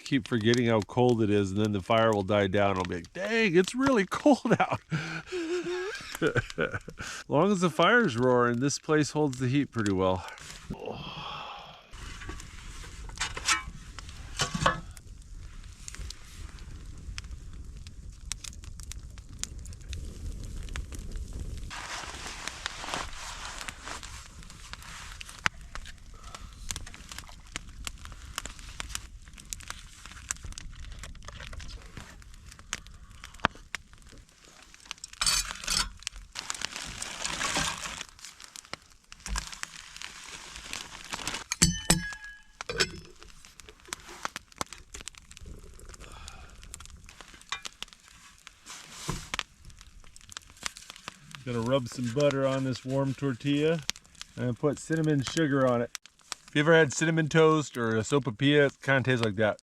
keep forgetting how cold it is, and then the fire will die down. I'll be like, dang, it's really cold out. As long as the fire's roaring, this place holds the heat pretty well. Gonna rub some butter on this warm tortilla and put cinnamon sugar on it. If you ever had cinnamon toast or a sopapilla, it kind of tastes like that.